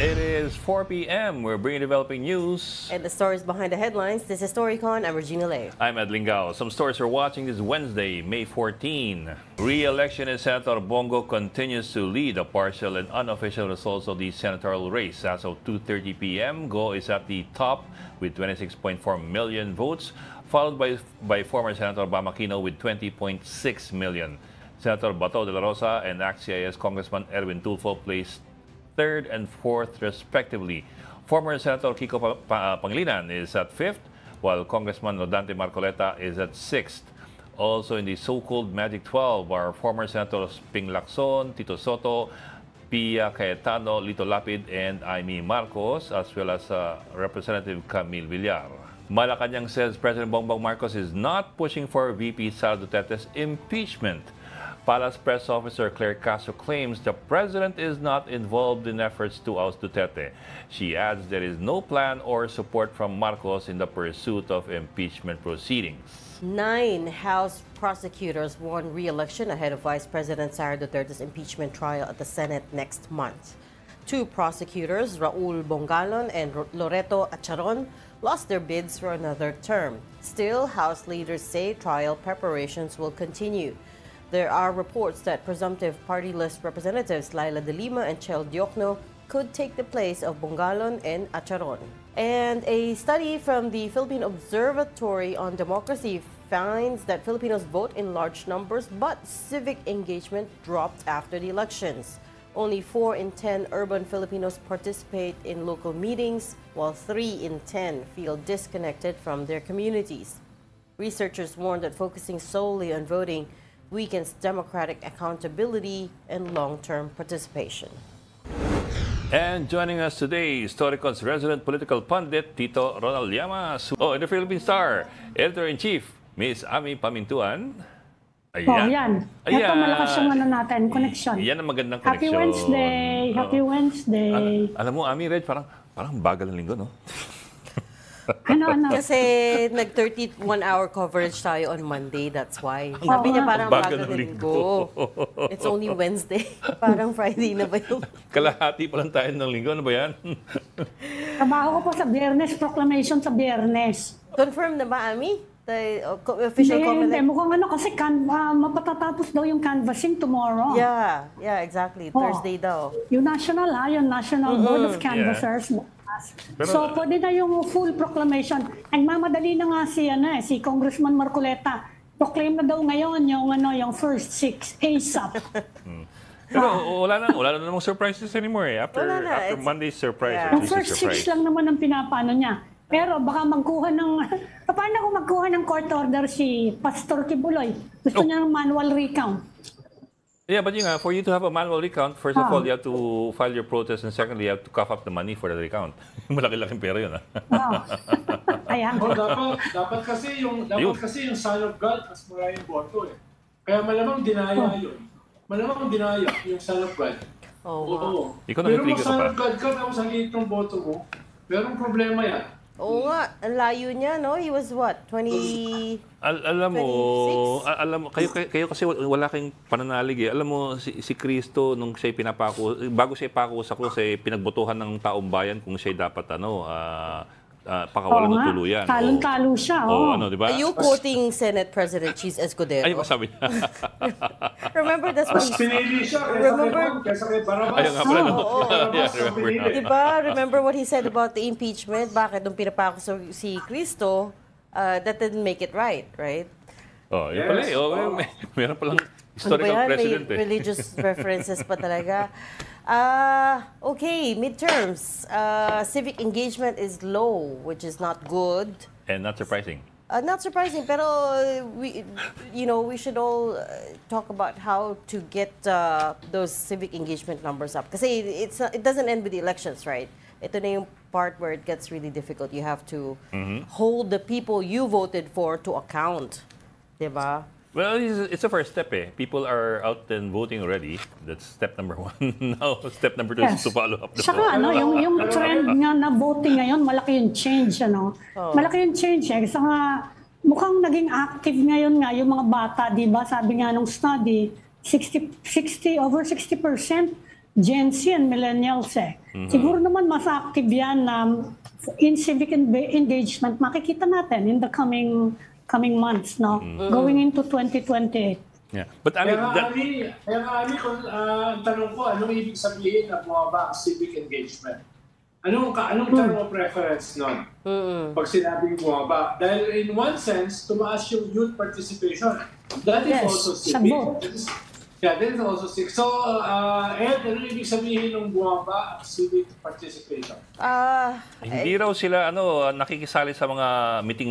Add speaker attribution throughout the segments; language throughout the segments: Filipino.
Speaker 1: It is 4 p.m. We're bringing developing news.
Speaker 2: And the stories behind the headlines. This is Storycon. I'm Regina Lay.
Speaker 1: I'm Ed Lingao. Some stories we're watching this Wednesday, May 14. Re-election in Senator Bongo continues to lead the partial and unofficial results of the senatorial race. As of 2:30 p.m., Go is at the top with 26.4 million votes, followed by former Senator Bam Aquino with 20.6 million. Senator Bato de la Rosa and ACT-CIS Congressman Erwin Tulfo placed third and fourth respectively. Former Senator Kiko Pangilinan is at fifth, while Congressman Rodante Marcoleta is at sixth. Also in the so-called Magic 12 are former Senators Ping Lacson, Tito Soto, Pia Cayetano, Lito Lapid, and Amy Marcos, as well as Representative Camille Villar. Malacanang says President Bongbong Marcos is not pushing for VP Sara Duterte's impeachment. Palace Press Officer Claire Castro claims the president is not involved in efforts to oust Duterte. She adds there is no plan or support from Marcos in the pursuit of impeachment proceedings.
Speaker 2: 9 House prosecutors won re-election ahead of Vice President Sara Duterte's impeachment trial at the Senate next month. 2 prosecutors, Raul Bongalon and Loreto Acharon, lost their bids for another term. Still, House leaders say trial preparations will continue. There are reports that presumptive party list representatives Laila de Lima and Chel Diokno could take the place of Bongalon and Acharon. And a study from the Philippine Observatory on Democracy finds that Filipinos vote in large numbers, but civic engagement dropped after the elections. Only 4 in 10 urban Filipinos participate in local meetings, while 3 in 10 feel disconnected from their communities. Researchers warn that focusing solely on voting weakens democratic accountability and long-term participation.
Speaker 1: And joining us today, Storycon's resident political pundit, Tito Ronald Llamas. Oh, and the Philippine Star, Editor-in-Chief, Ms. Ami Pamintuan.
Speaker 3: Ayan. Oh, yan. Ito malakas yung natin, connection.
Speaker 1: Yan ang magandang connection.
Speaker 3: Happy Wednesday! Happy Wednesday!
Speaker 1: Alam mo, Ami, Red, parang bagal ng linggo, no?
Speaker 3: Ano?
Speaker 2: Kasi nag-31-hour coverage tayo on Monday, that's why. Sabi niya parang bagal ng linggo. It's only Wednesday. Parang Friday na ba yun?
Speaker 1: Kalahati pa lang tayo ng linggo. Ano ba yan?
Speaker 3: Trabaho ko pa sa Biyernes, proclamation sa Biyernes.
Speaker 2: Confirm na ba, Ami? The official comment?
Speaker 3: Hindi, mukhang ano kasi mapatatapos daw yung canvassing tomorrow.
Speaker 2: Yeah, exactly. Thursday daw.
Speaker 3: Yung National Board of Canvassers. Yeah. So, pwede na yung full proclamation. Nagmamadali na nga si Congressman Marcoleta. Proclaim na daw ngayon yung first 6 ASAP.
Speaker 1: Pero wala na namang surprises anymore eh. After Monday's surprise.
Speaker 3: Yeah. Yung first 6 lang naman ang pinapano niya. Pero baka magkuha ng... Paano kung magkuha ng court order si Pastor Kibuloy? Gusto niya ng manual recount.
Speaker 1: Yeah, but for you to have a manual recount, first of all, you have to file your protest, and secondly, you have to cough up the money for the recount. Malaki-laking pera yun, ha?
Speaker 3: Ayan.
Speaker 4: Dapat kasi yung sign of God as maraming boto eh. Kaya malamang dinaya yun. Malamang dinaya yung sign of God. Oo. Pero mo sign of God ka, tapos ang liit ng boto mo, merong problema yan.
Speaker 2: Oo nga, ang layo niya, no? He was what? 20...
Speaker 1: Alam mo, kayo kasi wala kayong pananalig eh. Alam mo, si Cristo, nung siya pinapako, bago siya ipako sa krus, pinagbotohan ng taong bayan kung siya dapat, pakawalan ng tuluyan.
Speaker 3: Talon-talo siya.
Speaker 1: Diba?
Speaker 2: Are you quoting Senate President Cheese Escudero?
Speaker 1: Ay, masabi niya.
Speaker 2: Remember, that's what he
Speaker 4: pinili siya kaysa kay Barabas.
Speaker 1: Ayun nga pala.
Speaker 2: Diba? Remember what he said about the impeachment? Bakit nung pinapako si Cristo, that didn't make it right?
Speaker 1: Yun pala eh. Meron palang historical president eh.
Speaker 2: May religious references pa talaga. Okay, midterms. Civic engagement is low, which is not good.
Speaker 1: And not surprising.
Speaker 2: Not surprising, pero we should all talk about how to get those civic engagement numbers up. Kasi it doesn't end with the elections, right? Ito na yung part where it gets really difficult. You have to hold the people you voted for to account, diba?
Speaker 1: Well, it's a first step eh. People are out and voting already. That's step number 1. Now, step number 2 is to follow up the vote.
Speaker 3: Saka yung trend nga na voting ngayon, malaki yung change, Malaki yung change eh. Saka mukhang naging active ngayon nga yung mga bata, di ba? Sabi nga nung study, over 60% Gen Z and millennials eh. Siguro naman mas active yan in civic engagement. Makikita natin in the coming months, no? Going into 2028.
Speaker 1: Yeah. But I mean,
Speaker 4: kung ang tanong ko, anong ibig sabihin na bumaba ang civic engagement? Anong term of reference nun? Pag sinabing bumaba? Dahil in one sense, tumaas yung youth participation. That is also civic. Yeah, that is also civic. So, Ed, anong ibig sabihin ng bumaba ang civic participation?
Speaker 1: Hindi raw sila nakikisali sa mga meeting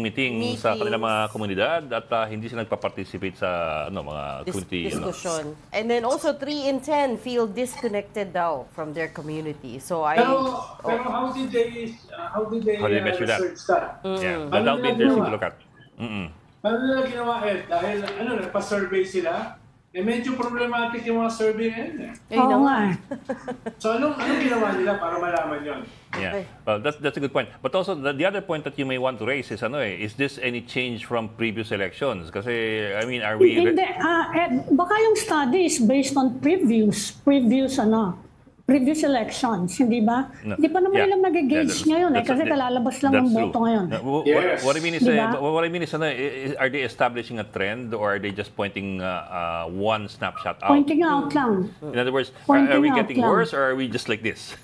Speaker 1: sa kanilang mga komunidad at hindi sila nagpa-participate sa mga community
Speaker 2: discussion. And then also 3 in 10 feel disconnected daw from their community. So
Speaker 4: pero how did they
Speaker 1: measure that?
Speaker 4: Research that?
Speaker 1: Yeah, that would be interesting to look at.
Speaker 4: Paano nila ginawa, Ed? Dahil nagpa-survey sila, medyo problematic yung mga survey ngayon eh.
Speaker 3: Oo nga.
Speaker 4: So anong ginawa nila para malaman yun?
Speaker 1: Yeah, well, that's a good point. But also, the other point that you may want to raise is, is this any change from previous elections? Kasi, I mean, are we...
Speaker 3: Hindi, baka yung study is based on previous elections, hindi ba?
Speaker 1: No.
Speaker 3: Hindi pa naman nila mag-gauge ngayon kasi kalalabas lang ang boto ngayon.
Speaker 1: Yes. What I mean is,
Speaker 3: diba?
Speaker 1: are they establishing a trend or are they just pointing one snapshot out?
Speaker 3: Pointing out lang.
Speaker 1: In other words, are we getting worse or are we just like this?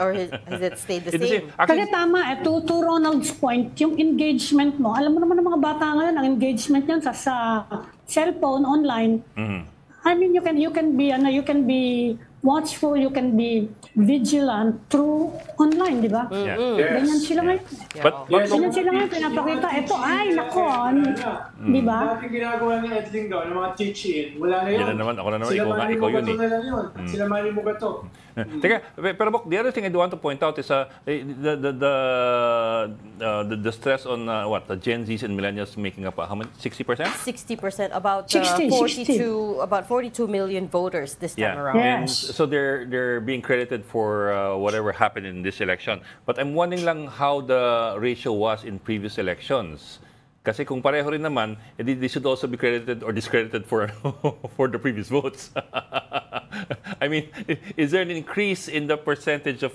Speaker 2: Or has it stayed the same?
Speaker 3: Kasi tama, to Ronald's point, yung engagement mo, alam mo naman ng mga bata ngayon, ang engagement yan sa cellphone, online. I mean, you can be watchful, you can be vigilant through online, di ba? Ganyan sila ngayon. Ganyan sila ngayon, pinapakita. Ito, di ba?
Speaker 4: Dating ginagawa ni Edling daw, ng mga teach-in, wala na yun.
Speaker 1: Ako na naman, ikaw yun eh.
Speaker 4: Sila Manny Mugato.
Speaker 1: Teka, pero the other thing I do want to point out is the stress on the Gen Zs and millennials making up how much? 60%?
Speaker 2: 60%, about
Speaker 3: 42
Speaker 2: million voters this time around.
Speaker 3: Yes.
Speaker 1: So they're being credited for whatever happened in this election. But I'm wondering lang how the ratio was in previous elections. Kasi kung pareho rin naman, they should also be credited or discredited for the previous votes. I mean, is there an increase in the percentage of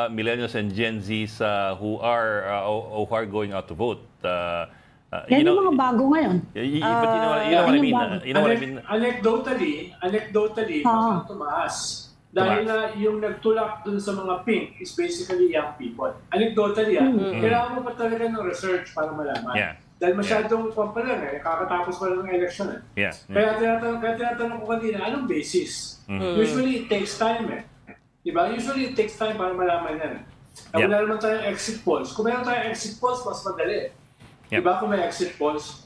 Speaker 1: millennials and Gen Zs who are going out to vote?
Speaker 3: Yan yung mga bago ngayon.
Speaker 1: But you know what I mean? You know what I mean?
Speaker 4: Anecdotally, mas tumaas. Dahil na yung nagtulak dun sa mga pink is basically young people. Anecdotally, kailangan mo pa talaga ng research para malaman. Dahil masyadong pa lang kakatapos pa lang ng election eh. Kaya tinatanong ko kanina, anong basis? Usually it takes time eh. Diba? Usually it takes time para malaman yan. Wala naman tayong exit polls. Kung meron tayong exit polls, mas madali. Diba kung may exit polls?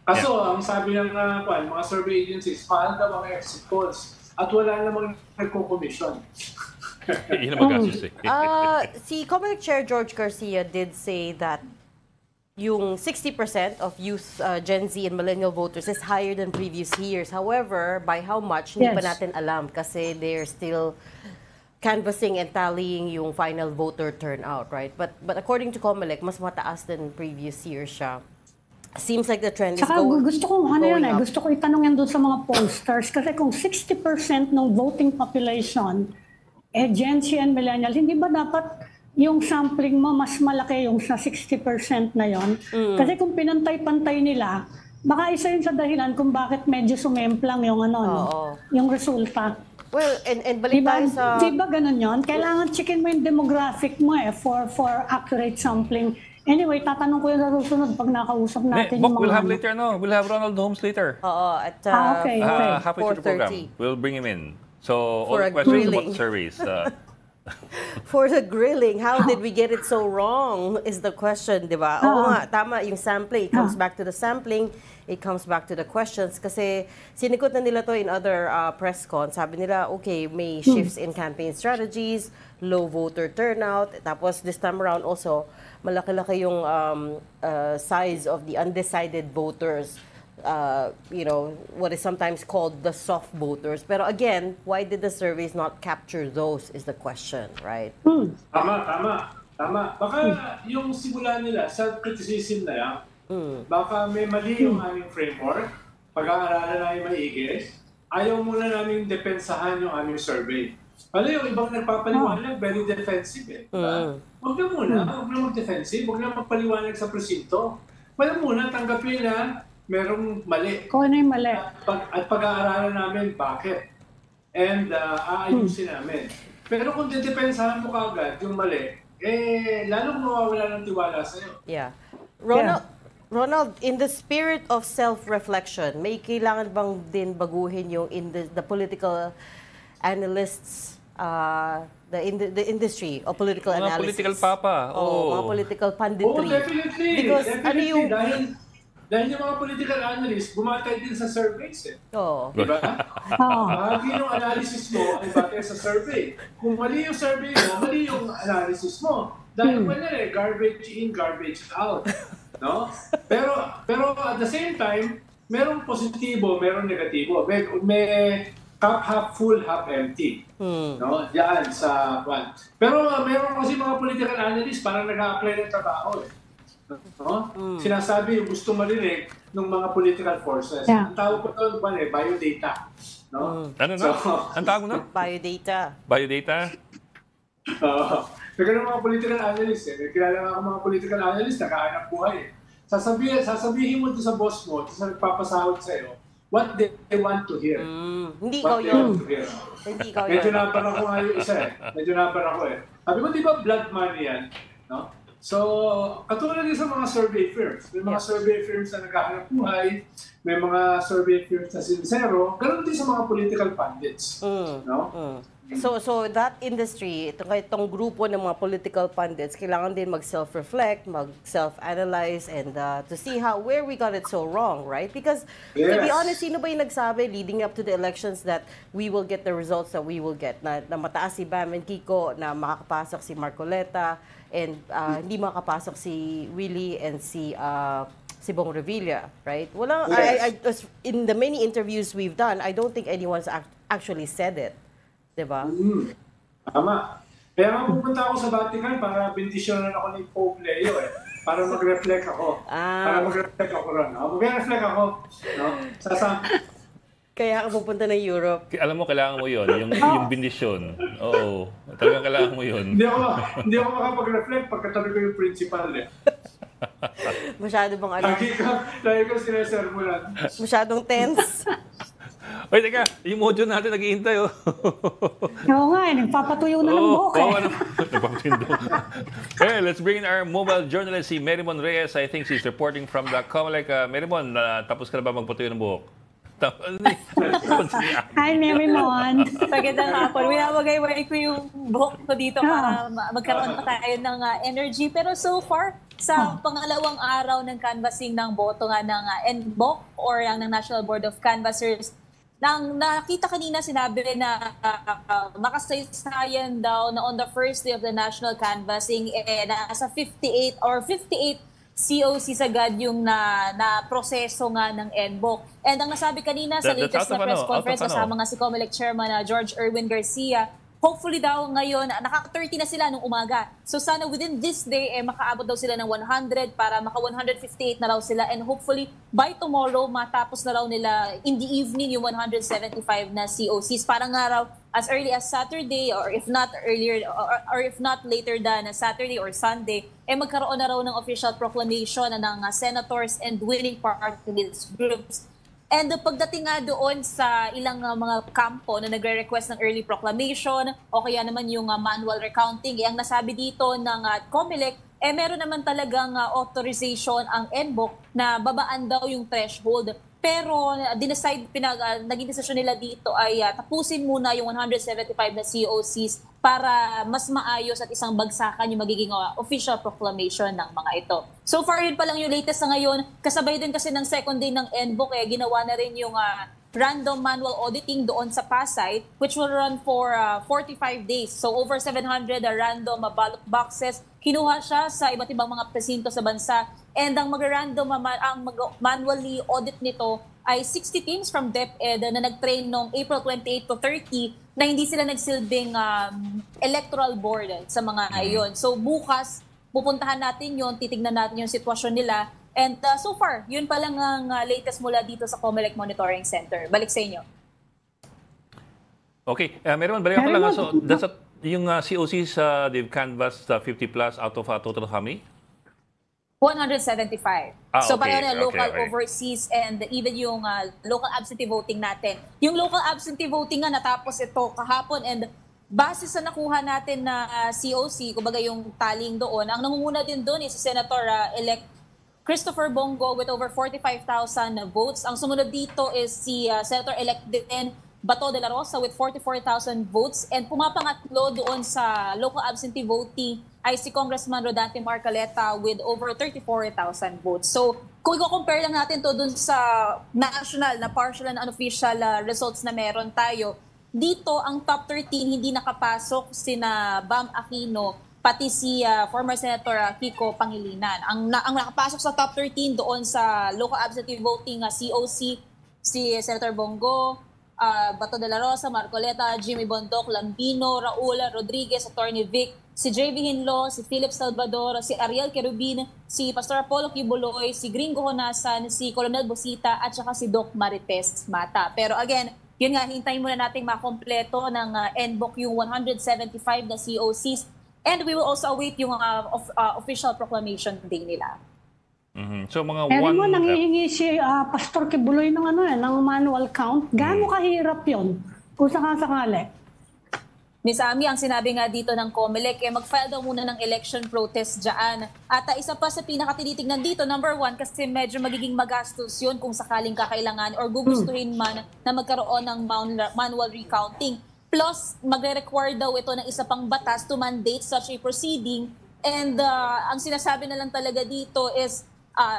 Speaker 4: Kaso, ang sabi ng mga survey agencies, mahal daw ang exit polls. At wala namang nagko-commission.
Speaker 1: Yun ang magastos eh.
Speaker 2: Si Comelec Chair George Garcia did say that yung 60% of youth, Gen Z and millennial voters is higher than previous years. However, by how much, hindi pa natin alam kasi they're still canvassing and tallying yung final voter turnout, right? But according to Comelec, mas mataas than previous years siya. Seems like the trend is going up.
Speaker 3: Gusto ko itanong yan doon sa mga pollsters kasi kung 60% ng voting population Gen Z and millennial, hindi ba dapat yung sampling mo mas malaki yung sa 60% na yon? Kasi kung pinantay-pantay nila, baka isa yun sa dahilan kung bakit medyo sumemplang yung yung resulta.
Speaker 2: Well, and balik tayo sa...
Speaker 3: Diba ganun yun? Kailangan checkin mo yung demographic mo for accurate sampling. Anyway, tatanong ko yung susunod pag nakausap natin yung mga...
Speaker 1: We'll have later, we'll have Ronald Holmes later.
Speaker 2: At
Speaker 3: okay.
Speaker 1: Halfway through the program. We'll bring him in. So, all the questions about the surveys.
Speaker 2: For the grilling, how did we get it so wrong is the question, di ba? Oo nga, tama yung sampling. It comes back to the sampling. It comes back to the questions. Kasi sinikot na nila to in other press cons. Sabi nila, okay, may shifts in campaign strategies, low voter turnout. Tapos this time around also, malaki-laki yung size of the undecided voters. What is sometimes called the soft voters. Pero again, why did the surveys not capture those is the question, right?
Speaker 4: Tama. Baka yung simula nila sa criticism na yan, baka may mali yung aming framework, pag-aaralan na yung maigi, ayaw muna namin depensahan yung aming survey. Alam yung ibang nagpapaliwanag, very defensive eh. Huwag na muna, huwag na mag-defensive, huwag na magpaliwanag sa presinto. Wala muna, tanggapin na merong mali.
Speaker 3: Kung ano yung mali.
Speaker 4: At pag-aaralan namin bakit. And aayusin namin. Pero kung didepensahan mo kagad yung mali, lalong mawawala ng tiwala sa'yo.
Speaker 2: Yeah. Ronald, in the spirit of self-reflection, may kailangan bang din baguhin yung the political analysts, the industry of political
Speaker 1: mga
Speaker 2: analysis?
Speaker 1: Political papa.
Speaker 2: Mga political punditry.
Speaker 4: Definitely.
Speaker 2: Because
Speaker 4: definitely. Dahil yung mga political analysts, bumatay din sa surveys eh. Diba? Bahagi ng analysis mo ay batay sa survey. Kung mali yung survey mo, mali yung analysis mo. Dahil garbage in, garbage out. No? Pero at the same time, merong positibo, merong negatibo. May cup half full, half empty. No? Diyan sa one. Pero meron kasi mga political analysts parang nag-a-apply ng trabaho eh. No? Sinasabi yung gusto marinig ng mga political forces. Ang tawag ko doon, biodata. No?
Speaker 1: Ano na? Ang tawag mo na?
Speaker 2: Biodata.
Speaker 1: Biodata?
Speaker 4: Nagkaroon mga political analysts eh. Kilala ako mga political analysts, nakahanap buhay eh. Sasabihin mo ito sa boss mo, ito sa nagpapasahod sa'yo, what they want to hear.
Speaker 2: Hindi ikaw yun. Hindi ikaw yun.
Speaker 4: Medyo napan ako nga yung isa eh. Medyo napan ako eh. Sabi ko, di ba blood money yan? No? So, katulad din sa mga survey firms. May mga survey firms na naghahanap buhay, may mga survey firms na sincero, ganoon din sa mga political pundits. No?
Speaker 2: So that industry, itong grupo ng mga political pundits, kailangan din mag-self-reflect, mag-self-analyze, and to see where we got it so wrong, right? Because, to be honest, sino ba yung nagsabi leading up to the elections that we will get the results that we will get? Na mataas si Bam and Kiko, na makakapasok si Marcoleta, and hindi makakapasok si Willie and si Bong Revilla, right? Wala, in the many interviews we've done, I don't think anyone's actually said it. Diba?
Speaker 4: Tama. Kaya nga pupunta ako sa Vatican para bendisyonan ako ni Pope Leo eh. Para mag-reflect ako. Para mag-reflect ako ron. Mag-reflect ako. No?
Speaker 2: Kaya ka pupunta ng Europe.
Speaker 1: Alam mo, kailangan mo yun. Yung bendisyon. Oo. Talagang kailangan mo yun.
Speaker 4: Hindi ako makapag-reflect pagkatabi ko yung principal eh.
Speaker 2: Masyado bang ano?
Speaker 4: Lagi ko sinesermonan.
Speaker 2: Masyadong tense.
Speaker 1: Oy, teka, yung module natin nag-iintay, oh.
Speaker 3: Oo nga, nagpapatuyo na ng buhok eh.
Speaker 1: Nagpapatuyo na. Okay, let's bring in our mobile journalist, si Merimon Reyes. I think she's reporting from the Comelec. Merimon, tapos ka na ba magpatuyo ng buhok?
Speaker 3: Hi, Merimon.
Speaker 5: Magandang hapon. Winawagay-way ko yung buhok ko dito para magkaroon pa tayo ng energy. Pero so far, sa pangalawang araw ng canvassing ng boto nga ng NBOC or ng National Board of Canvassers, nang nakita kanina sinabi na makasaysayan daw na on the first day of the national canvassing, nasa 58 COCs agad yung na proseso nga ng NBOC. And ang nasabi kanina sa latest na press conference kasama nga si Comelec Chairman George Erwin Garcia, hopefully daw ngayon, naka-30 na sila nung umaga. So sana within this day, makaabot daw sila ng 100 para maka-158 na raw sila. And hopefully, by tomorrow, matapos na raw nila in the evening yung 175 na COCs. Para nga raw, as early as Saturday or if not earlier or if not later than Saturday or Sunday, magkaroon na raw ng official proclamation ng senators and winning party list groups. And pagdating nga doon sa ilang mga kampo na nagre-request ng early proclamation o kaya naman yung manual recounting, ang nasabi dito ng Comelec, meron naman talagang authorization ang NBOC na babaan daw yung threshold. Pero naging desisyon nila dito ay tapusin muna yung 175 na COCs para mas maayos at isang bagsakan yung magiging official proclamation ng mga ito. So far, yun pa lang yung latest na ngayon. Kasabay din kasi ng second day ng NBOC, ginawa na rin yung random manual auditing doon sa Pasay, which will run for 45 days. So over 700 random ballot boxes. Kinuha siya sa iba't ibang mga presinto sa bansa. And ang manually audit nito ay 60 teams from DepEd na nag-train noong April 28 to 30 na hindi sila nagsilbing electoral board sa mga iyon. So bukas, pupuntahan natin yon, titignan natin yung sitwasyon nila. And so far, yun pa lang ang latest mula dito sa Comelec Monitoring Center. Balik sa inyo.
Speaker 1: Okay, meron balikan ko lang. So, yung COCs, they've canvassed 50 plus out of total how many?
Speaker 5: 175. So,
Speaker 1: okay,
Speaker 5: paano local,
Speaker 1: okay.
Speaker 5: overseas, and even yung local absentee voting natin. Yung local absentee voting nga natapos ito kahapon, and base sa nakuha natin na COC, kumbaga yung taling doon, ang nangunguna din doon is si Senator-elect Christopher Bongo with over 45,000 votes. Ang sumunod dito is si Senator-elect din Bato de la Rosa with 44,000 votes, and pumapangatlo doon sa local absentee voting ay si Congressman Rodante Marcoleta with over 34,000 votes. So, kung i-compare lang natin to dun sa national na partial and unofficial results na meron tayo, dito ang top 13 hindi nakapasok sina Bam Aquino pati si former Senator Kiko Pangilinan. Ang nakapasok sa top 13 doon sa local absentee voting COC, si Senator Bongo, Bato de la Rosa, Marcoleta, Jimmy Bondoc, Lambino, Raul Rodriguez, Attorney Vic, si JV Hinlo, si Philip Salvador, si Ariel Querubin, si Pastor Apollo Kibuloy, si Gringo Honasan, si Colonel Bosita, at saka si Doc Marites Mata. Pero again, yun nga, hintayin muna nating makompleto ng NBOC yung 175 na COCs, and we will also await yung official proclamation day nila.
Speaker 1: So mga
Speaker 3: Pero nangihingi si Pastor Kibuloy ng ng manual count. Gaano kahirap 'yon kung sakasakali?
Speaker 5: Miss Ami, ang sinabi nga dito ng COMELEC, mag-file daw muna ng election protest dyan. At isa pa sa pinakatinitignan dito, number 1, kasi medyo magiging magastos yun kung sakaling kakailangan or gugustuhin man na magkaroon ng manual recounting. Plus, magre-require daw ito ng isa pang batas to mandate such a proceeding. And ang sinasabi na lang talaga dito is,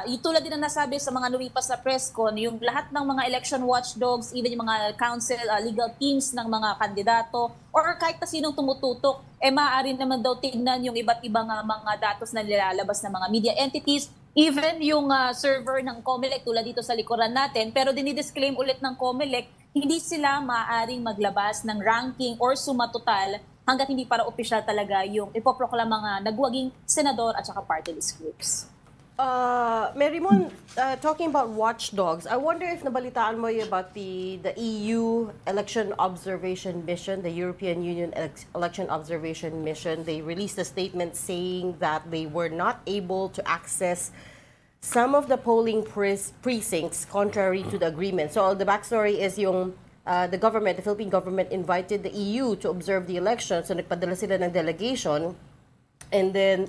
Speaker 5: yung tulad din ang nasabi sa mga lumipas na presscon, yung lahat ng mga election watchdogs, even yung mga council, legal teams ng mga kandidato, or kahit na sinong tumututok, maaari naman daw tignan yung iba't ibang mga datos na nilalabas ng mga media entities, even yung server ng COMELEC tulad dito sa likuran natin, pero dinidisclaim ulit ng COMELEC, hindi sila maaaring maglabas ng ranking or suma total hanggat hindi para opisyal talaga yung ipoproklamang nagwaging senador at saka party list groups.
Speaker 2: Mary Mon, talking about watchdogs, I wonder if nabalitaan mo yung about the EU election observation mission, the European Union election observation mission. They released a statement saying that they were not able to access some of the polling precincts contrary to the agreement. So the backstory is yung the Philippine government invited the EU to observe the election. So nagpadala sila ng delegation. And then,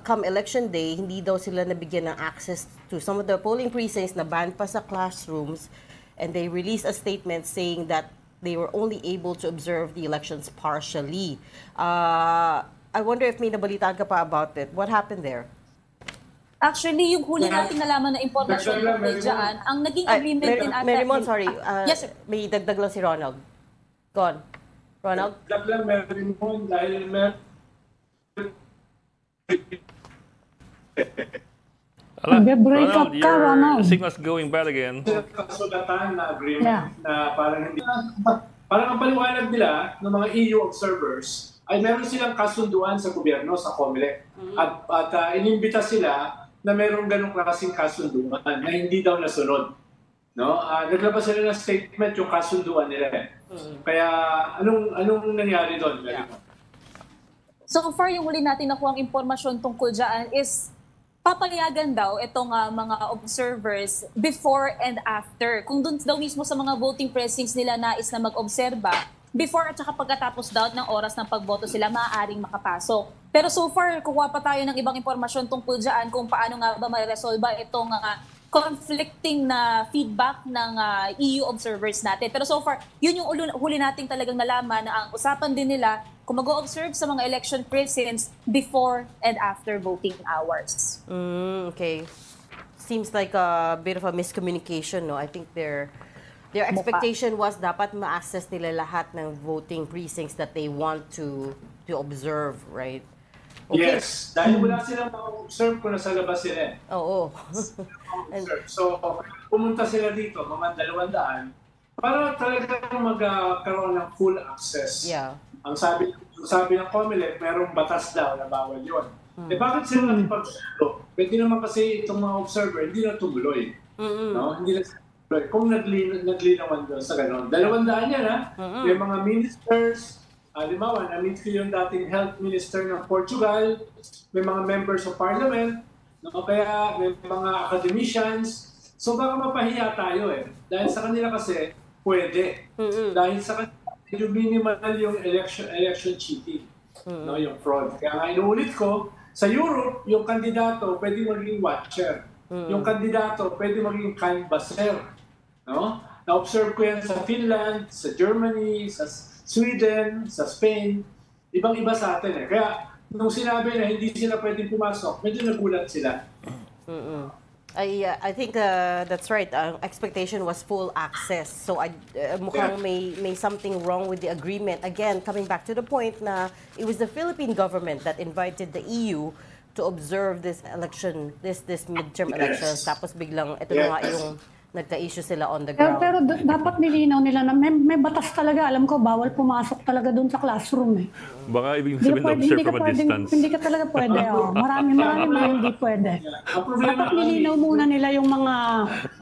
Speaker 2: come election day, hindi daw sila nabigyan ng access to some of the polling precincts na banned pa sa classrooms. And they released a statement saying that they were only able to observe the elections partially. I wonder if may nabalitaan ka pa about it. What happened there?
Speaker 5: Actually, yung huli natin nalaman na impormasyon tungkol dyan, ang naging agreement din ata...
Speaker 2: Mary Mon, sorry.
Speaker 5: Yes, sir.
Speaker 2: May dagdag lang si Ronald. Go on. Ronald?
Speaker 4: Dagdag lang, Mary Mon, dahil
Speaker 3: Break up ka, Ronald.
Speaker 1: Signal's going bad again.
Speaker 4: Kasulatan na agreement na parang ang paliwanag nila ng mga EU observers ay meron silang kasunduan sa gobyerno, sa COMELEC. At inimbita sila na meron ganong klaseng kasunduan na hindi daw nasunod. No? Naglabas sila ng statement yung kasunduan nila. Kaya anong nangyari doon? Yeah.
Speaker 5: So far, yung huli natin nakuha ang impormasyon tungkol dyan is papayagan daw itong mga observers before and after. Kung doon daw mismo sa mga voting precincts nila nais na mag-obserba, before at saka pagkatapos daw ng oras ng pagboto sila maaaring makapasok. Pero so far, kukuha pa tayo ng ibang impormasyon tungkol dyan kung paano nga ba ma-resolve itong conflicting na feedback ng EU observers natin. Pero so far, yun yung huli nating talagang nalaman na ang usapan din nila kung mag-observe sa mga election precincts before and after voting hours.
Speaker 2: Okay. Seems like a bit of a miscommunication, no? I think their expectation was dapat ma-access nila lahat ng voting precincts that they want to observe, right?
Speaker 4: Okay. Yes, dahil wala silang ma-observe kung nasa labas sila.
Speaker 2: Oo.
Speaker 4: So, pumunta sila dito, mga 200, para talagang magkaroon ng full access.
Speaker 2: Yeah.
Speaker 4: Ang sabi ng COMELEC, merong batas daw na bawal yun. Bakit sila nakipagsundo? Pwede naman kasi itong mga observer, hindi na tumuloy. No? Hindi na kung naglinawan doon sa gano'n. 200 yan, ha? May mga ministers, halimbawa, na-meet ko yung dating health minister ng Portugal, may mga members of parliament, no? Kaya may mga academicians. So baka mapahiya tayo Dahil sa kanila kasi, pwede. Dahil sa kanila, yung minimal yung election cheating, no? Yung fraud. Kaya nga inuulit ko, sa Europe, yung kandidato pwede maging watcher. Yung kandidato pwede maging canvasser. No? Na-observe ko yan sa Finland, sa Germany, sa Sweden, sa Spain. Ibang-iba sa atin Kaya nung sinabi na hindi sila pwedeng pumasok, medyo nagulat sila.
Speaker 2: I think that's right. Expectation was full access. So mukhang may something wrong with the agreement. Again, coming back to the point na it was the Philippine government that invited the EU to observe this election, this midterm elections. Tapos biglang ito na nga yung nagka-issue sila on the ground.
Speaker 3: Pero dapat nilinaw nila na may batas talaga. Alam ko, bawal pumasok talaga doon sa classroom
Speaker 1: Baka ibig sabihin na observe from a distance.
Speaker 3: Hindi ka talaga pwede. Marami hindi pwede. Dapat nilinaw muna nila yung mga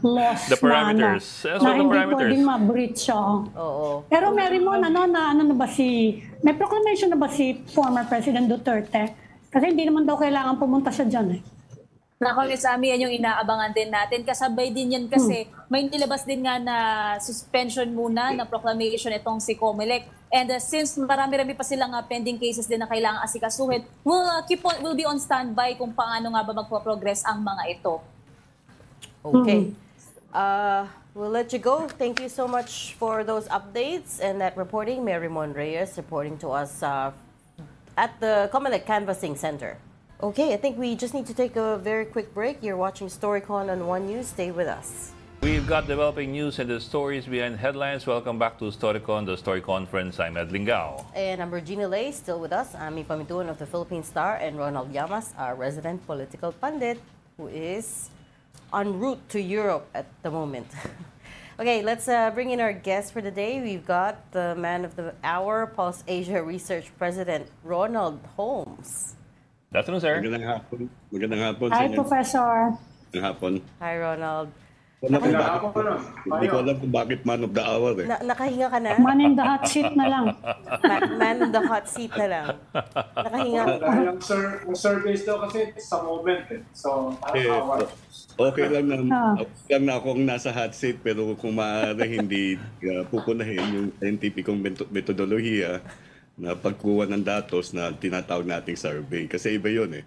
Speaker 3: laws
Speaker 1: the parameters.
Speaker 3: na hindi pwedeng ma-breach. Pero Marymon, may proclamation na ba si former President Duterte? Kasi hindi naman daw kailangan pumunta siya dyan
Speaker 5: Nako, Miss Ami, yan yung inaabangan din natin. Kasabay din yan kasi may nilabas din nga na suspension muna na proclamation itong si Comelec. And since marami-rami pa silang pending cases din na kailangan asikasuhin, we'll be on standby kung paano nga ba magpo-progress ang mga ito.
Speaker 2: Okay. We'll let you go. Thank you so much for those updates and that reporting. Marymon Reyes reporting to us at the Comelec Canvassing Center. Okay, I think we just need to take a very quick break. You're watching Storycon on One News. Stay with us.
Speaker 1: We've got developing news and the stories behind headlines. Welcome back to Storycon, the Story Conference. I'm Ed Lingao.
Speaker 2: And I'm Regina Lay, still with us. Ami Pamituan of the Philippine Star and Ronald Llamas, our resident political pundit, who is en route to Europe at the moment. Okay, let's bring in our guest for the day. We've got the man of the hour, Pulse Asia Research President, Ronald Holmes.
Speaker 1: Good afternoon, sir.
Speaker 6: Magandang hapon.
Speaker 3: Hi, Professor.
Speaker 6: Magandang hapon.
Speaker 2: Hi, Ronald.
Speaker 6: Hindi ko alam kung bakit man of the hour
Speaker 2: Nakahinga ka na?
Speaker 3: Man in the hot seat na lang.
Speaker 2: Man in the hot seat na lang. Nakahinga.
Speaker 4: Ang surveys daw kasi sa moment So,
Speaker 6: okay lang na akong nasa hot seat pero kung maaari hindi pupunahin yung scientificong metodolohiya na pagkuha ng datos na tinatawag nating survey. Kasi iba yun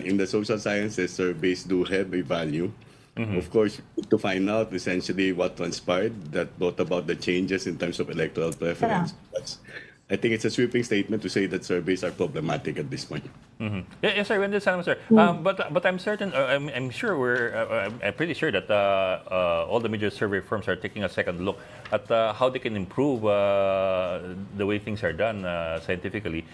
Speaker 6: in the social sciences, surveys do have a value. Of course, to find out essentially what transpired that brought about the changes in terms of electoral preference. I think it's a sweeping statement to say that surveys are problematic at this point.
Speaker 1: Yes, sir. Sir. But I'm certain, I'm sure I'm pretty sure that all the major survey firms are taking a second look at how they can improve the way things are done scientifically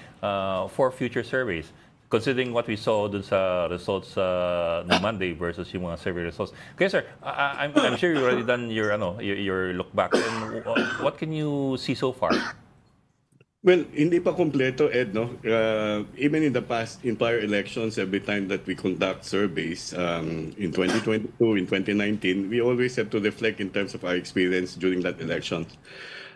Speaker 1: for future surveys. Considering what we saw dun sa results no Monday versus yung mga survey results. Okay, sir, I'm sure you've already done your look back. And what can you see so far?
Speaker 6: Well, hindi pa kompleto, Ed, no? Even in the past, in prior elections, every time that we conduct surveys, in 2022, in 2019, we always have to reflect in terms of our experience during that election.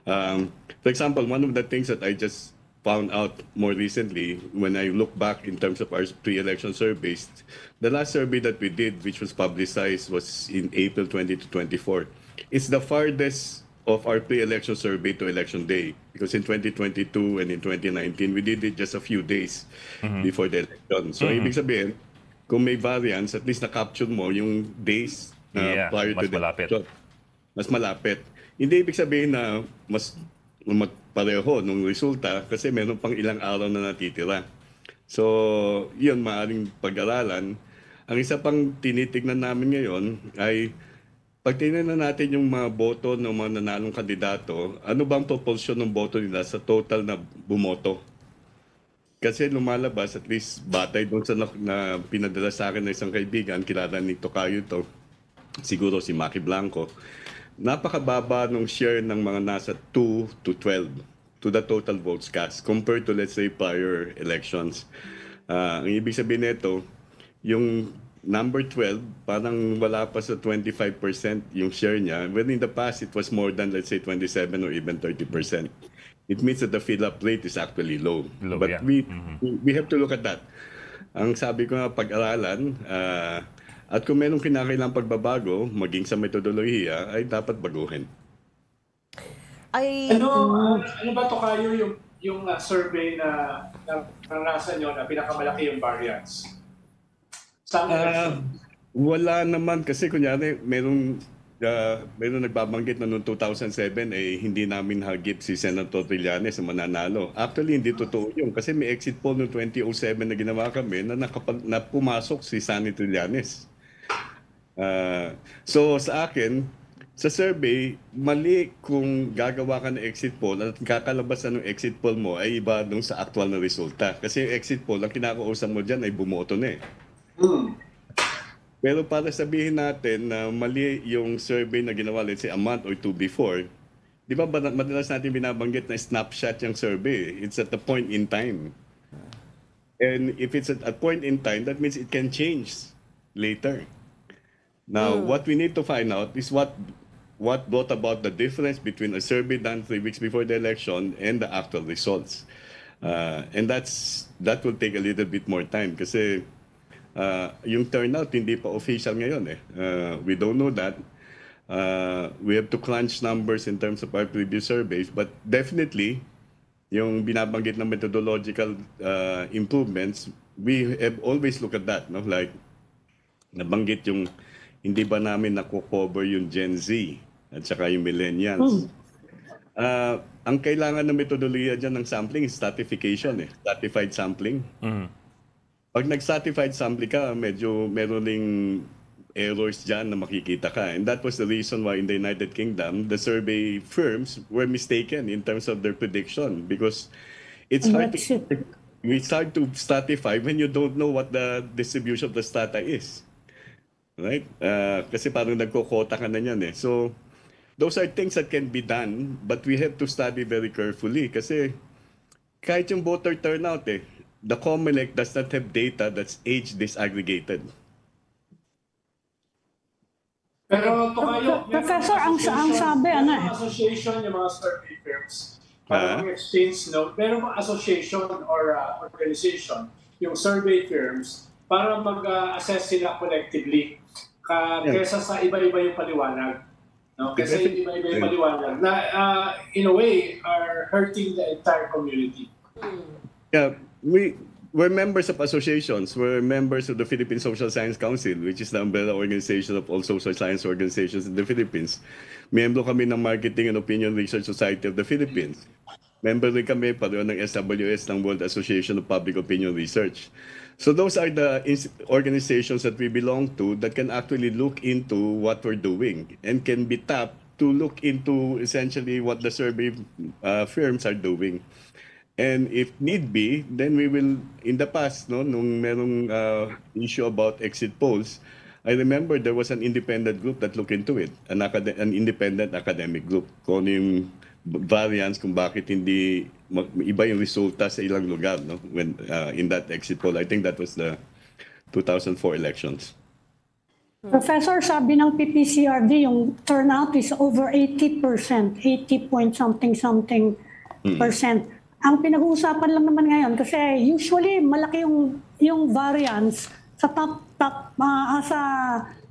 Speaker 6: For example, one of the things that I just found out more recently, when I look back in terms of our pre-election surveys, the last survey that we did, which was publicized, was in April 2024. It's the farthest of our pre-election survey to election day, because in 2022 and in 2019 we did it just a few days before the election. So ibig sabihin, kung may variance, at least na-capture mo yung days prior to the election. Mas malapit. Hindi ibig sabihin na mas pareho nung resulta kasi meron pang ilang araw na natitira. So yun, maaaring pag-aralan. Ang isa pang tinitignan namin ngayon ay pag tingnan natin yung mga boto ng mga nanalong kandidato, ano bang proportion ng boto nila sa total na bumoto? Kasi lumalabas, at least batay doon sa na pinadala sa akin ng isang kaibigan, kilala ni Tocayo to, siguro si Maki Blanco, napakababa ng share ng mga nasa 2 to 12 to the total votes cast compared to, let's say, prior elections. Ang ibig sabihin nito, yung number 12, parang wala pa sa 25% yung share niya. When in the past, it was more than, let's say, 27 or even 30%. It means that the fill-up rate is actually low. But we have to look at that. Ang sabi ko nga, pag-aralan, at kung merong kinakailangang pagbabago, maging sa metodolohiya, ay dapat baguhin.
Speaker 4: Ano ba to kayo yung survey na naranasan nyo na pinakamalaki yung variance?
Speaker 6: Wala naman kasi kunyari merong nagbabanggit na noong 2007 hindi namin hagip si Senator Trillanes na mananalo. Actually, hindi totoo yun kasi may exit poll noong 2007 na ginawa kami na pumasok si Sunny Trillanes. So sa akin, sa survey, mali kung gagawa ka ng exit poll at kakalabas ng exit poll mo ay iba dun sa actual na resulta. Kasi yung exit poll, ang kinakausap mo dyan ay bumoto na Pero para sabihin natin na mali yung survey na ginawa, let's say a month or two before, di ba madalas natin binabanggit na snapshot yung survey? It's at the point in time. And if it's at a point in time, that means it can change later. Now, what we need to find out is what brought about the difference between a survey done 3 weeks before the election and the actual results. And that will take a little bit more time kasi yung turnout hindi pa official ngayon we don't know that. We have to crunch numbers in terms of our previous surveys, but definitely yung binabanggit na methodological improvements, we have always looked at that, no? Like nabanggit yung hindi ba namin nakukover yung Gen Z at saka yung millennials. Ang kailangan ng metodolohiya dyan ng sampling is stratification stratified sampling. Pag nag-stratified sampling ka, medyo meron ding errors dyan na makikita ka. And that was the reason why in the United Kingdom, the survey firms were mistaken in terms of their prediction because it's hard to stratify when you don't know what the distribution of the strata is. Right? Kasi parang nagkukota ka na yan So, those are things that can be done, but we have to study very carefully kasi kahit yung voter turnout the COMELEC does not have data that's age disaggregated.
Speaker 4: Pero Tokayo,
Speaker 3: Professor, ang sabi,
Speaker 4: association yung mga survey firms para exchange note, meron mga association or organization yung survey firms para mag-assess sila collectively kaysa sa iba-iba yung paliwanag. No? Kasi iba-iba yung paliwanag na in a way are hurting the entire community.
Speaker 6: Yeah, we're members of associations. We're members of the Philippine Social Science Council, which is the umbrella organization of all social science organizations in the Philippines. Membro kami ng Marketing and Opinion Research Society of the Philippines. Member rin kami pareho ng SWS ng World Association of Public Opinion Research. So those are the organizations that we belong to that can actually look into what we're doing and can be tapped to look into essentially what the survey firms are doing. And if need be, then we will, in the past, nung merong issue about exit polls, I remember there was an independent group that looked into it, an independent academic group, kung yung variance kung bakit hindi iba yung resulta sa ilang lugar when in that exit poll. I think that was the 2004 elections.
Speaker 3: Professor, sabi ng PPCRD yung turnout is over 80%, 80 point something percent. Ang pinag-uusapan lang naman ngayon kasi usually malaki yung variance sa sa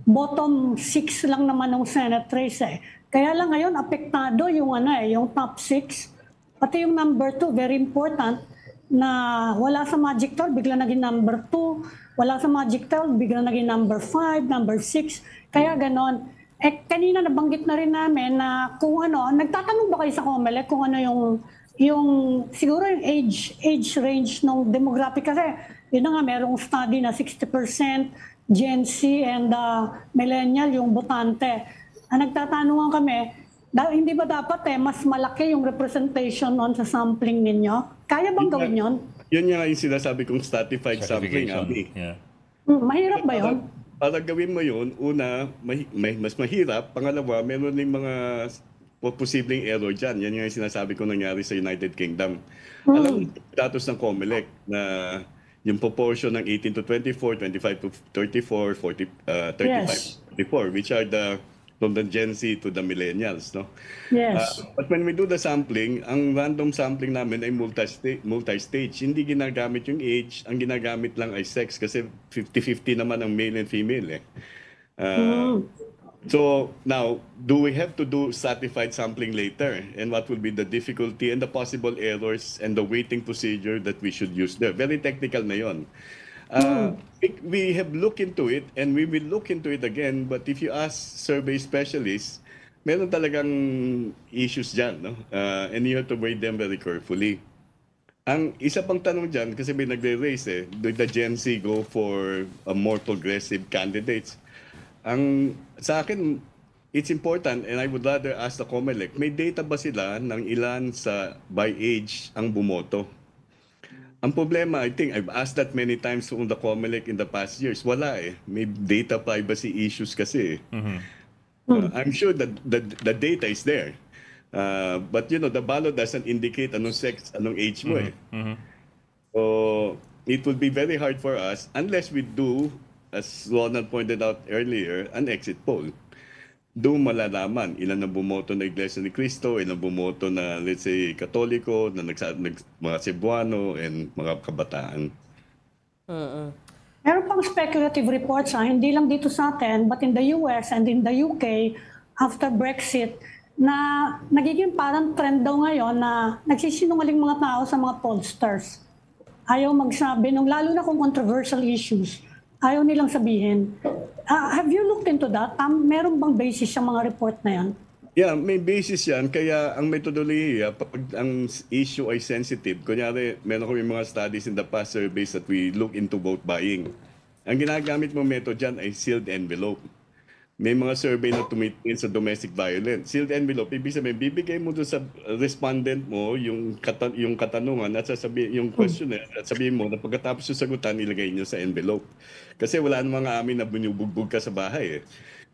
Speaker 3: bottom 6 lang naman ng Senate race Kaya lang ngayon apektado yung yung top 6, pati yung number 2, very important na wala sa Magic 12 bigla naging number 2, wala sa Magic 12 bigla naging number 5, number 6. Kaya ganon. Kanina nabanggit na rin namin na kung nagtatanong ba kayo sa COMELEC kung yung siguro yung age range ng demographic kasi yun nga merong study na 60% Gen Z and millennial yung botante. Nagtatanungan kami, hindi ba dapat mas malaki yung representation on sa sampling ninyo? Kaya bang gawin yun?
Speaker 6: Yun nga yung sinasabi kong stratified sampling, Abby.
Speaker 1: Yeah.
Speaker 3: Mahirap ba yun?
Speaker 6: Para gawin mo yun, una, mas mahirap. Pangalawa, meron din mga posibleng error dyan. Yan yung sinasabi ko nangyari sa United Kingdom. Alam mo, datos ng COMELEC na yung proportion ng 18 to 24, 25 to 34, 40, 35
Speaker 3: Yes.
Speaker 6: to 44, which are from the Gen Z to the millennials, no?
Speaker 3: Yes.
Speaker 6: But when we do the sampling, ang random sampling namin ay multi-stage. Hindi ginagamit yung age, ang ginagamit lang ay sex kasi 50-50 naman ang male and female eh. So now, do we have to do stratified sampling later? And what will be the difficulty and the possible errors and the weighting procedure that we should use there? Very technical na yun. We have looked into it and we will look into it again. But if you ask survey specialists, meron talagang issues dyan, no? And you have to weigh them very carefully. Ang isa pang tanong dyan, kasi may nagre-raise the Gen Z go for a more progressive candidates. Ang sa akin, it's important and I would rather ask the COMELEC, may data ba sila ng ilan sa by age ang bumoto? Ang problema, I think I've asked that many times on the COMELEC in the past years. Wala eh. May data privacy issues kasi. I'm sure that the data is there. But you know, the ballot doesn't indicate anong sex, anong age mo eh. So it would be very hard for us unless we do, as Ronald pointed out earlier, an exit poll. Doon malalaman ilan ang bumoto na Iglesia ni Cristo, ilan ang bumoto na, let's say, Katoliko, na mga Cebuano, and mga kabataan.
Speaker 3: Meron pang speculative reports, hindi lang dito sa atin, but in the US and in the UK, after Brexit, na nagiging parang trend daw ngayon na nagsisinungaling mga tao sa mga pollsters. Ayaw magsabi, lalo na kung controversial issues, ayaw nilang sabihin. Have you looked into that? Meron bang basis yung mga report na yan?
Speaker 6: Yeah, may basis yan. Kaya ang methodology, pag ang issue ay sensitive, kunyari, meron kami mga studies in the past surveys that we look into vote buying. Ang ginagamit mo method dyan ay sealed envelope. May mga survey na tumitingin sa domestic violence. Sealed envelope, ibig sabihin, bibigay mo doon sa respondent mo yung katanungan at sasabihin, yung questionnaire at sabihin mo na pagkatapos yung sagutan, ilagay nyo sa envelope. Kasi wala namang amin na binubugbog ka sa bahay eh.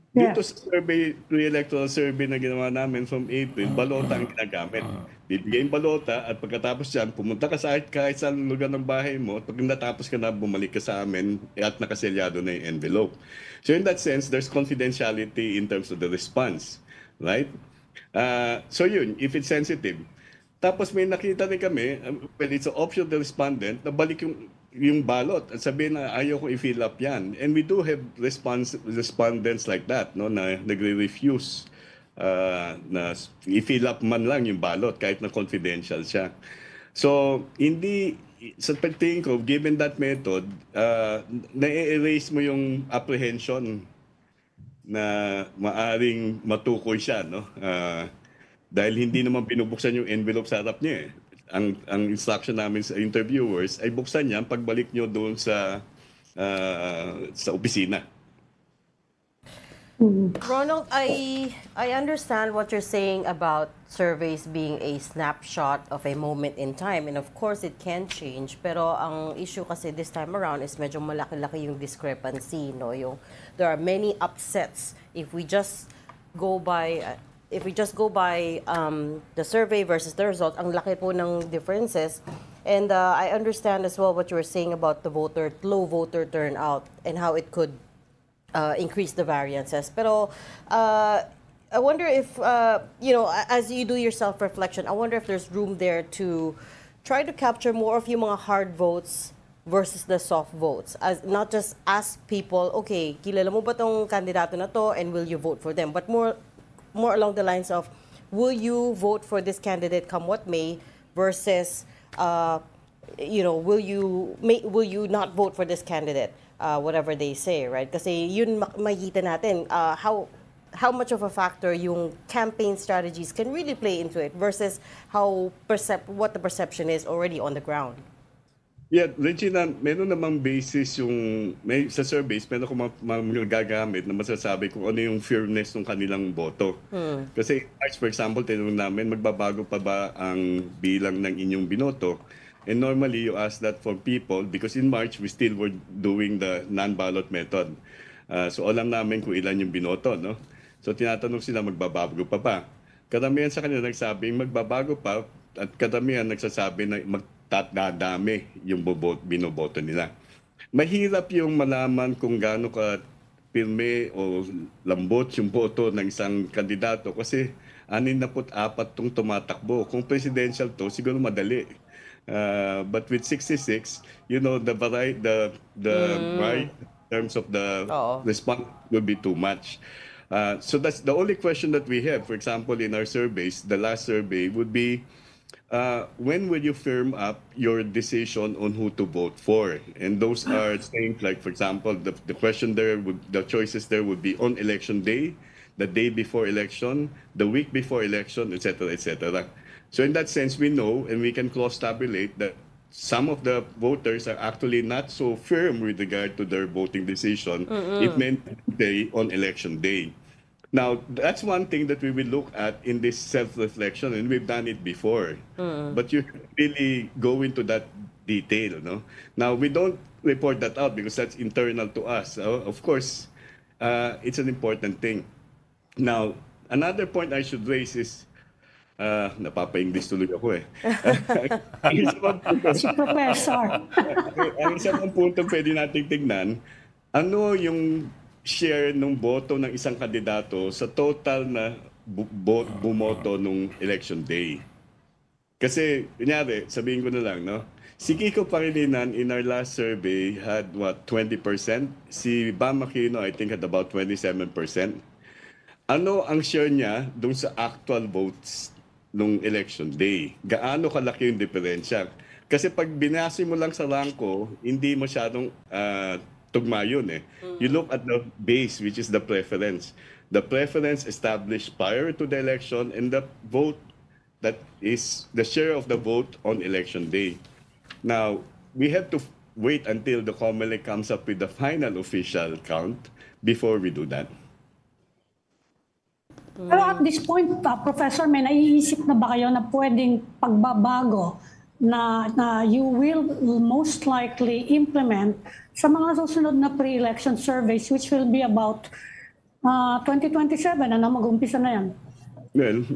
Speaker 6: Dito sa survey, pre-electoral survey na ginawa namin from April, balota ang ginagamit. Bibigay yung balota at pagkatapos dyan, pumunta ka sa kahit sa lugar ng bahay mo at pag natapos ka na, bumalik ka sa amin at nakaselyado na yung envelope. So in that sense, there's confidentiality in terms of the response. Right? So yun, if it's sensitive. Tapos may nakita rin kami, well, it's an option of the respondent, na balik yung balot at sabihin na ayaw ko i-fill up yan. And we do have respondents like that, no, na nagre-refuse na i-fill up man lang yung balot kahit na confidential siya. So, hindi, sa pagtingin ko, given that method, na-erase mo yung apprehension na maaring matukoy siya, no? Dahil hindi naman binubuksan yung envelope sa harap niya eh. Ang instruction namin sa interviewers ay buksan yan pagbalik nyo doon sa opisina.
Speaker 2: Ronald, I understand what you're saying about surveys being a snapshot of a moment in time, and of course it can change, pero ang issue kasi this time around is medyo malaki-laki yung discrepancy, no? There are many upsets if we just go by the survey versus the result. Ang laki po ng differences. And I understand as well what you were saying about the low voter turnout and how it could increase the variances. Pero I wonder if, as you do your self-reflection, I wonder if there's room there to try to capture more of yung mga hard votes versus the soft votes. Not just ask people, okay, kilala mo ba tong kandidato na to and will you vote for them? But more along the lines of, will you vote for this candidate come what may, versus, will you not vote for this candidate, whatever they say, right? Kasi yun makikita natin how much of a factor yung campaign strategies can really play into it versus what the perception is already on the ground.
Speaker 6: Yeah, Regina, meron namang basis sa surveys, meron kung magagamit na masasabi kung ano yung fairness ng kanilang boto. Kasi, for example, tinanong namin, magbabago pa ba ang bilang ng inyong binoto? And normally, you ask that for people because in March, we still were doing the non-ballot method. So, alam namin kung ilan yung binoto, no? So, tinatanong sila, magbabago pa ba? Karamihan sa kanila nagsabing magbabago pa at karamihan nagsasabi na dadami yung binoboto nila. Mahirap yung malaman kung gaano ka pirme o lambot yung boto ng isang kandidato kasi 64 tong tumatakbo. Kung presidential to, siguro madali. But with 66, you know, the right in terms of the response will be too much. So that's the only question that we have. For example, in our surveys, the last survey would be, when will you firm up your decision on who to vote for? And those are things like, for example, the question there, the choices there would be on election day, the day before election, the week before election, etc., etc. So in that sense, we know and we can cross-tabulate that some of the voters are actually not so firm with regard to their voting decision if meant day on election day. Now, that's one thing that we will look at in this self-reflection, and we've done it before. But you really go into that detail, no? Now, we don't report that out because that's internal to us. Of course, it's an important thing. Now, another point I should raise is, napapa-English tuloy ako eh.
Speaker 3: Si Professor.
Speaker 6: Ang isang punto pwede nating tignan, ano yung share ng boto ng isang kandidato sa total na bumoto nung election day. Kasi, kunyari, sabihin ko na lang, no? Si Kiko Pangilinan in our last survey had, 20%? Si Bam Aquino, I think, had about 27%. Ano ang share niya dun sa actual votes nung election day? Gaano kalaki yung diferensya? Kasi pag binase mo lang sa ranko, hindi masyadong tugma yun eh. You look at the base, which is the preference. The preference established prior to the election and the vote that is the share of the vote on election day. Now, we have to wait until the COMELEC comes up with the final official count before we do that.
Speaker 3: Pero at this point, Professor, may naiisip na ba kayo na pwedeng pagbabago na you will most likely implement sa mga susunod na pre-election surveys which will be about 2027 na mag-umpisa na yan?
Speaker 6: Well,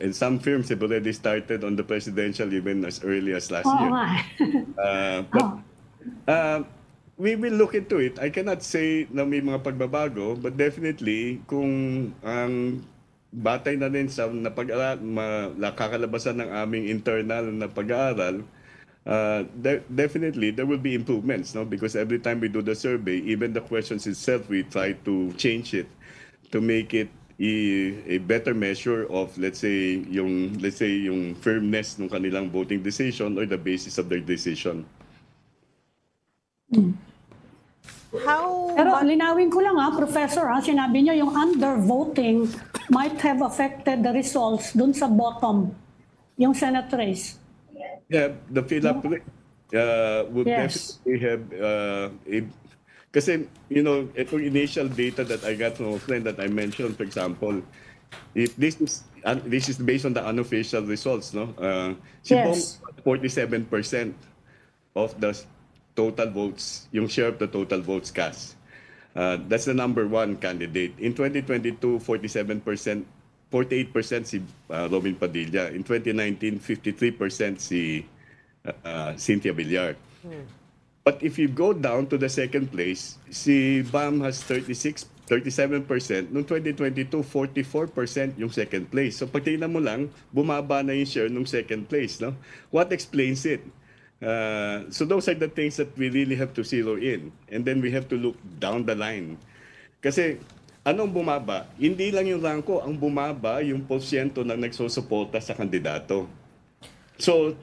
Speaker 6: some firms have already started on the presidential even as early as last year. We will look into it. I cannot say na may mga pagbabago, but definitely kung ang batay na rin sa kakalabasan ng aming internal na pag-aaral, definitely there will be improvements, no? Because every time we do the survey, even the questions itself, we try to change it to make it a better measure of, let's say yung firmness ng kanilang voting decision or the basis of their decision.
Speaker 3: Pero linawin ko lang Professor, sinabi niyo yung undervoting might have affected the results dun sa bottom, yung Senate race.
Speaker 6: Yeah, the fill-up would definitely have kasi, you know, itong initial data that I got from a friend that I mentioned, for example, if this is based on the unofficial results, no? Si Bong, 47% of the total votes, yung share of the total votes cast. That's the number one candidate. In 2022, 48% si Robin Padilla. In 2019, 53% si Cynthia Villar. But if you go down to the second place, si Bam has 37%. Noong 2022, 44% yung second place. So pag tingnan mo lang, bumaba na yung share ng second place. No? What explains it? So those are the things that we really have to zero in. And then we have to look down the line. Kasi anong bumaba? Hindi lang yung ranko, ang bumaba yung porsyento na nagsusuporta sa kandidato. So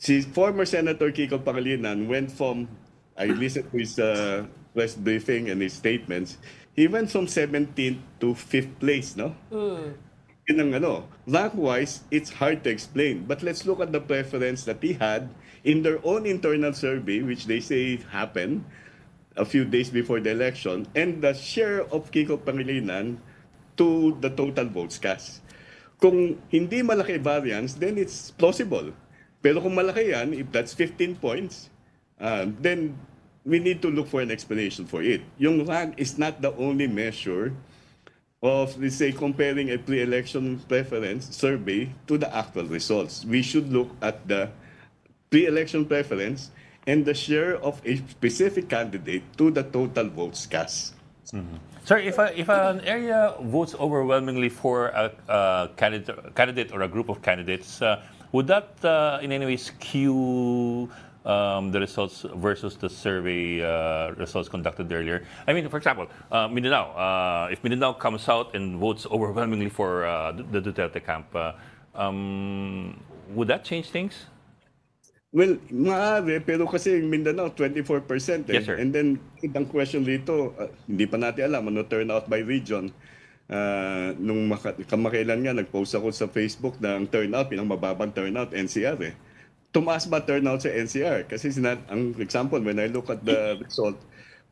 Speaker 6: si former Senator Kiko Pangilinan went from, I listened to his press briefing and his statements, he went from 17th to 5th place, no? Yun ang rank-wise, it's hard to explain. But let's look at the preference that he had in their own internal survey, which they say happened a few days before the election, and the share of Kiko Pangilinan to the total votes cast. Kung hindi malaki variance, then it's plausible. Pero kung malaki yan, if that's 15 points, then we need to look for an explanation for it. Yung rank is not the only measure of, let's say, comparing a pre-election preference survey to the actual results. We should look at the pre-election preference and the share of a specific candidate to the total votes cast.
Speaker 1: Sir, if an area votes overwhelmingly for a candidate or a group of candidates, would that in any way skew the results versus the survey results conducted earlier? I mean, for example, Mindanao. If Mindanao comes out and votes overwhelmingly for the Duterte camp, would that change things?
Speaker 6: Well, maaari, pero kasi yung Mindanao, 24%.
Speaker 1: Yes, sir.
Speaker 6: And then, ang question dito, hindi pa natin alam, ano turnout by region. Nung kamakailan nga, nag-post ako sa Facebook na ang turnout, pinamababang turnout, NCR eh. Tumaas ba turnout sa NCR? Kasi ang example, when I look at the result,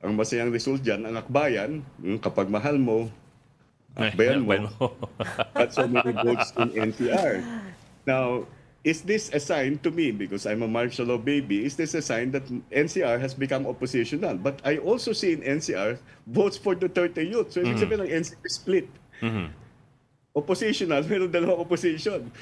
Speaker 6: ang masayang result dyan, ang akbayan, kapag mahal mo, akbayan mo, at so many votes in NCR. Now, is this a sign to me, because I'm a martial law baby, is this a sign that NCR has become oppositional? But I also see in NCR votes for Duterte youth. So, ibig sabihin ng NCR split. Oppositional, meron dalawang opposition.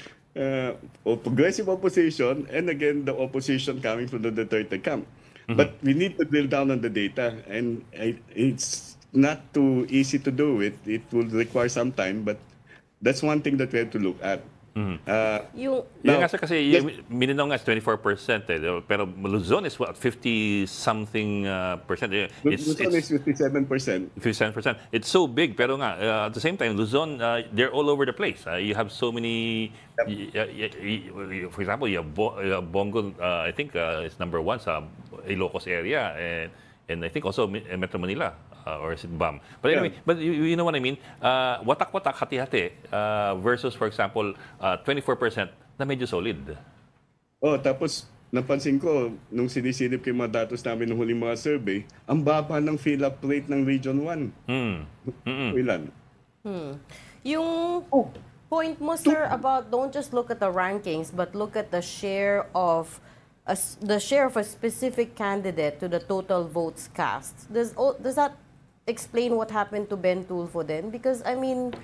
Speaker 6: Progressive opposition, and again, the opposition coming from the Duterte camp. But we need to drill down on the data, and it's not too easy to do it. It will require some time, but that's one thing that we have to look at.
Speaker 1: Yung kasi Mindanao nga is 24%, pero Luzon is what, 50-something percent.
Speaker 6: Luzon is 57%.
Speaker 1: 57%. It's so big, pero nga, at the same time, Luzon, they're all over the place. You have so many, for example, you have Bongo, I think is number 1 sa Ilocos area, and I think also Metro Manila. Or is it BAM? But anyway, but you know what I mean? Watak-watak, hati-hati versus, for example, 24% na medyo solid.
Speaker 6: Tapos napansin ko, nung sinisilip ko yung mga datos namin nung huling mga survey, ang baba ng fill-up rate ng Region 1. Ilan?
Speaker 2: Yung point mo, sir, about don't just look at the rankings, but look at the share of a specific candidate to the total votes cast. Does that explain what happened to Ben Tulfo then? Because, I mean,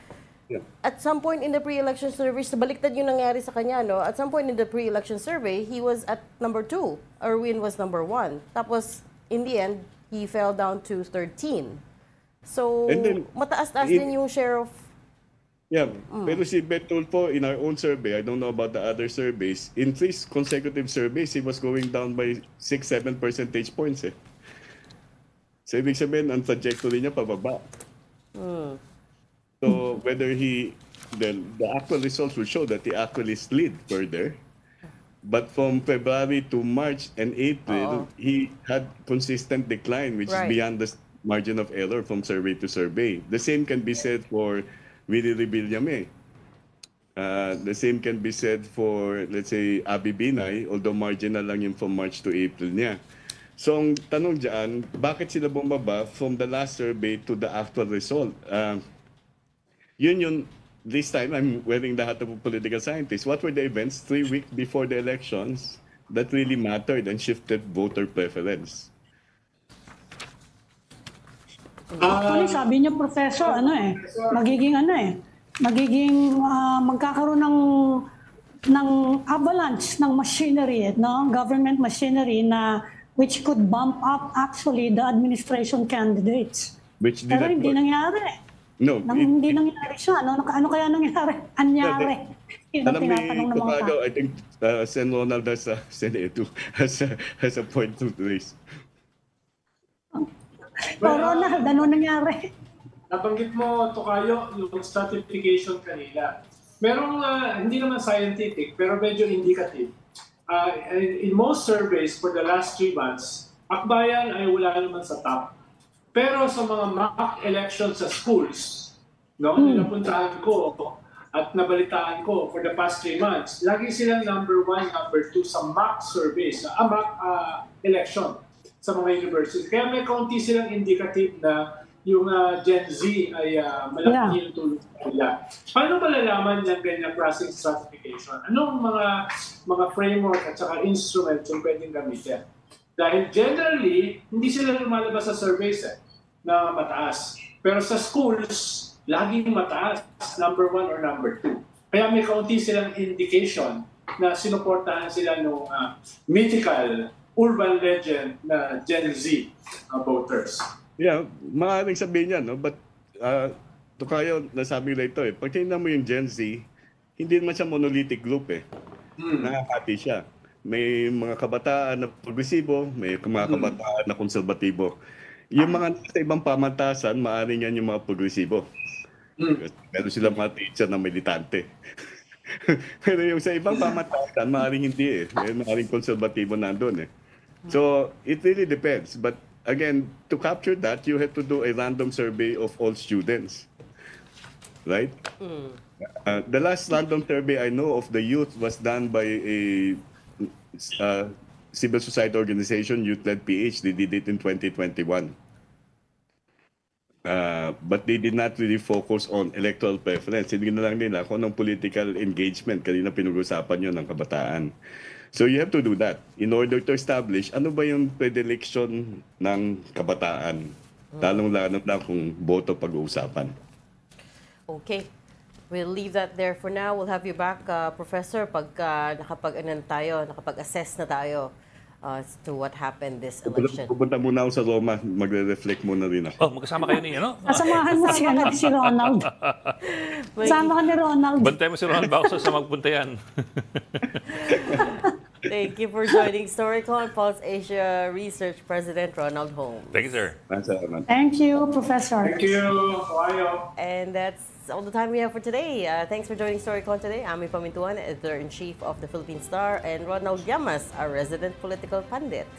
Speaker 2: at some point in the pre-election survey, baliktad yung nangyari sa kanya, no? At some point in the pre-election survey, he was at number 2. Erwin was number 1. Tapos, in the end, he fell down to 13. So, mataas-taas din yung share of...
Speaker 6: Pero si Ben Tulfo, in our own survey, I don't know about the other surveys, in 3 consecutive surveys, he was going down by 6-7 percentage points. So, ibig sabihin, ang trajectory niya pababa. So, whether the actual results will show that he actually slid further. But from February to March and April, he had consistent decline, which is beyond the margin of error from survey to survey. The same can be said for Willie Rebillame. The same can be said for, let's say, Abby Binay, although marginal lang yung from March to April niya. So, ang tanong dyan, bakit sila bumaba from the last survey to the actual result? This time, I'm wearing the hat of a political scientist. What were the events 3 weeks before the elections that really mattered and shifted voter preference?
Speaker 3: Actually, sabi niya, Professor, magkakaroon ng avalanche ng machinery, government machinery which could bump up actually the administration candidates. Pero hindi nangyari.
Speaker 6: No.
Speaker 3: Hindi nangyari siya. Ano kaya nangyari? Anyari.
Speaker 6: Alam mo, I think Sen. Ronald has a point to raise.
Speaker 3: Ronald, ano nangyari?
Speaker 4: Nabanggit mo, Tokayo, yung stratification kanila. Merong, hindi naman scientific, pero medyo indicative. In most surveys for the last 3 months, Akbayan ay wala naman sa top. Pero sa mga mock elections sa schools, napuntahan ko at nabalitaan ko for the past 3 months, lagi silang number 1, number 2 sa mock surveys, mock election sa mga universities. Kaya may kaunti silang indicative na yung Gen Z ay malaki yung tulong nila. Paano malalaman ng ganyang klaseng stratification? Anong mga framework at saka instruments yung pwedeng gamitin? Dahil generally, hindi sila lumalabas sa surveys na mataas. Pero sa schools, laging mataas, number 1 or number 2. Kaya may kaunti silang indication na sinuportahan sila ng mythical urban legend na Gen Z voters.
Speaker 6: Yeah, maaaring sabihin yan, no? But Tokayo, nasabi nila ito eh. Pag tingnan mo yung Gen Z, hindi naman siya monolithic group eh. Nakakati siya. May mga kabataan na progresibo, may mga kabataan na konserbatibo. Yung mga sa ibang pamantasan, maaaring yan yung mga progresibo. Meron sila mga teacher na militante. Pero yung sa ibang pamantasan, maaaring hindi eh. May maaaring konserbatibo nandun eh. So, it really depends. But again, to capture that, you have to do a random survey of all students. Right? The last random survey I know of the youth was done by a civil society organization, Youth-Led PH. They did it in 2021. But they did not really focus on electoral preference. Hindi na lang nila kung anong political engagement. Kanina pinag-usapan yun ng kabataan. So you have to do that in order to establish ano ba yung predilection ng kabataan. Lalong-lalo na kung boto pag-uusapan.
Speaker 2: Okay. We'll leave that there for now. We'll have you back, Professor, pag nakapag-assess na tayo as to what happened this election.
Speaker 6: Pupunta muna ako sa Roma. Magre-reflect muna rin ako.
Speaker 1: Oh, magkasama kayo ni ano?
Speaker 3: Kasamahan mo si Ronald. Kasama ka ni Ronald.
Speaker 1: Bantay mo si Ronald Bauxo sa magpunta yan.
Speaker 2: Thank you for joining StoryCon, Pulse Asia Research President Ronald Holmes.
Speaker 1: Thank you, sir.
Speaker 3: Thank you, Professor.
Speaker 4: Thank you. Kawayo.
Speaker 2: And that's all the time we have for today. Thanks for joining StoryCon today. Ami Pamintuan, Editor-in-Chief of the Philippine Star, and Ronald Llamas, our resident political pundit.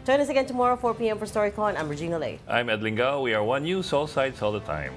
Speaker 2: Join us again tomorrow, 4 p.m. for StoryCon. I'm Regina Lay.
Speaker 1: I'm Ed Lingao. We are One News, all sides, all the time.